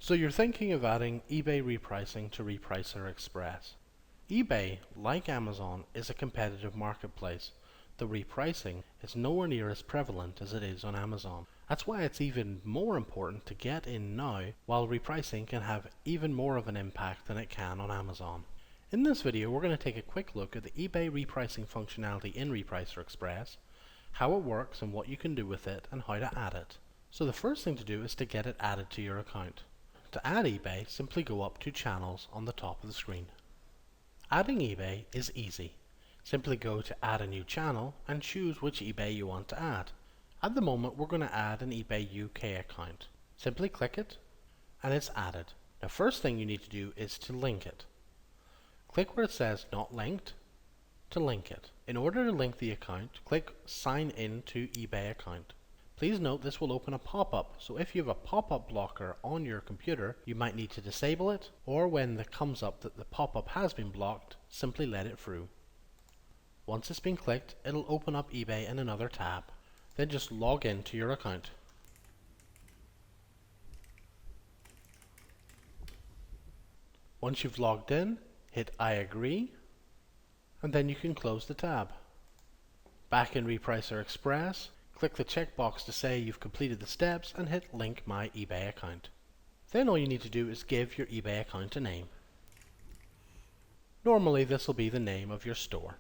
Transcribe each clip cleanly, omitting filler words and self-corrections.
So you're thinking of adding eBay repricing to RepricerExpress. eBay, like Amazon, is a competitive marketplace. The repricing is nowhere near as prevalent as it is on Amazon. That's why it's even more important to get in now, while repricing can have even more of an impact than it can on Amazon. In this video, we're going to take a quick look at the eBay repricing functionality in RepricerExpress, how it works and what you can do with it, and how to add it. So the first thing to do is to get it added to your account. To add eBay, simply go up to Channels on the top of the screen. Adding eBay is easy. Simply go to Add a New Channel and choose which eBay you want to add. At the moment, we're going to add an eBay UK account. Simply click it and it's added. The first thing you need to do is to link it. Click where it says Not Linked to link it. In order to link the account, click Sign In to eBay account. Please note this will open a pop-up, so if you have a pop-up blocker on your computer, you might need to disable it, or when it comes up that the pop-up has been blocked, simply let it through. Once it's been clicked, it'll open up eBay in another tab. Then just log in to your account. Once you've logged in, hit I agree, and then you can close the tab. Back in RepricerExpress, click the checkbox to say you've completed the steps and hit Link My eBay Account. Then all you need to do is give your eBay account a name. Normally this will be the name of your store.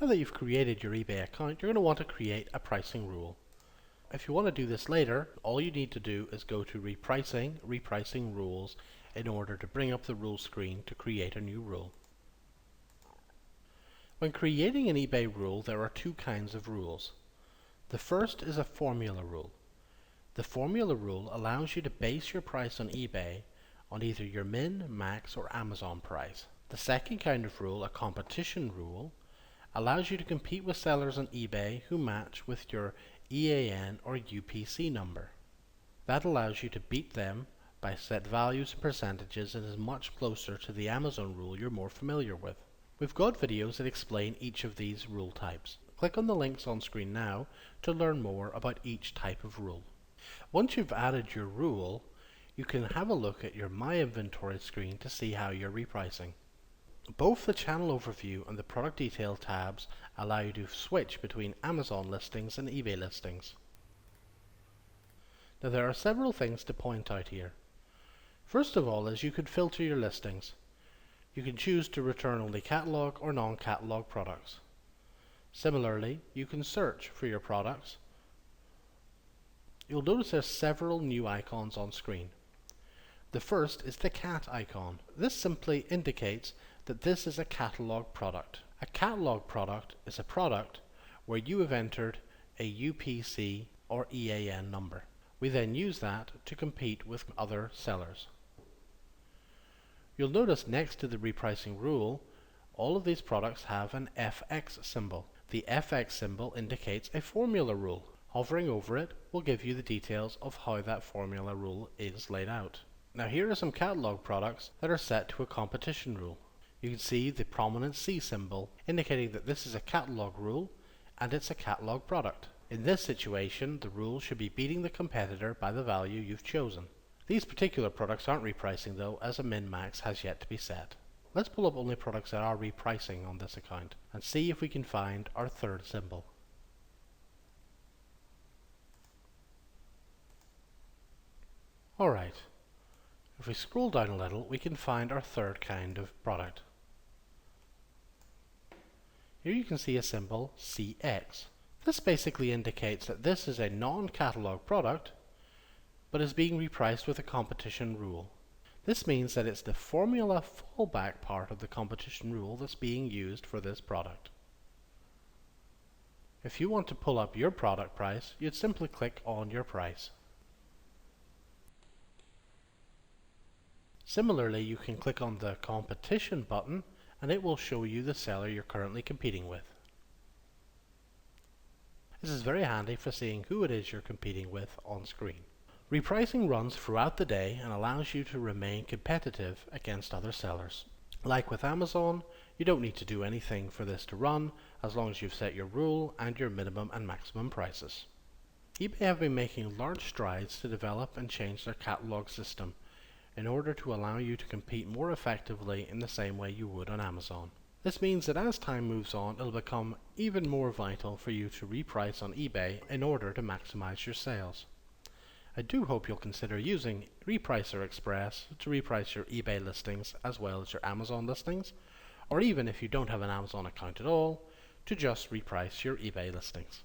Now that you've created your eBay account, you're going to want to create a pricing rule. If you want to do this later, all you need to do is go to Repricing Rules in order to bring up the rule screen to create a new rule. When creating an eBay rule, there are two kinds of rules. The first is a formula rule. The formula rule allows you to base your price on eBay on either your min, max, or Amazon price. The second kind of rule, a competition rule, allows you to compete with sellers on eBay who match with your EAN or UPC number. That allows you to beat them by set values and percentages and is much closer to the Amazon rule you're more familiar with. We've got videos that explain each of these rule types. Click on the links on screen now to learn more about each type of rule. Once you've added your rule, you can have a look at your My Inventory screen to see how you're repricing. Both the Channel Overview and the Product Detail tabs allow you to switch between Amazon listings and eBay listings. Now there are several things to point out here. First of all is you could filter your listings. You can choose to return only catalog or non-catalog products. Similarly, you can search for your products. You'll notice there's several new icons on screen. The first is the cat icon. This simply indicates that this is a catalog product. A catalog product is a product where you have entered a UPC or EAN number. We then use that to compete with other sellers. You'll notice next to the repricing rule, all of these products have an FX symbol. The FX symbol indicates a formula rule. Hovering over it will give you the details of how that formula rule is laid out. Now here are some catalog products that are set to a competition rule. You can see the prominent C symbol indicating that this is a catalog rule and it's a catalog product. In this situation, the rule should be beating the competitor by the value you've chosen. These particular products aren't repricing though, as a min-max has yet to be set. Let's pull up only products that are repricing on this account and see if we can find our third symbol. Alright, if we scroll down a little, we can find our third kind of product. Here you can see a symbol CX. This basically indicates that this is a non-catalog product but is being repriced with a competition rule. This means that it's the formula fallback part of the competition rule that's being used for this product. If you want to pull up your product price, you'd simply click on your price. Similarly, you can click on the competition button and it will show you the seller you're currently competing with. This is very handy for seeing who it is you're competing with on screen. Repricing runs throughout the day and allows you to remain competitive against other sellers. Like with Amazon, you don't need to do anything for this to run as long as you've set your rule and your minimum and maximum prices. eBay have been making large strides to develop and change their catalog system in order to allow you to compete more effectively in the same way you would on Amazon. This means that as time moves on, it'll become even more vital for you to reprice on eBay in order to maximize your sales. I do hope you'll consider using RepricerExpress to reprice your eBay listings as well as your Amazon listings, or even if you don't have an Amazon account at all, to just reprice your eBay listings.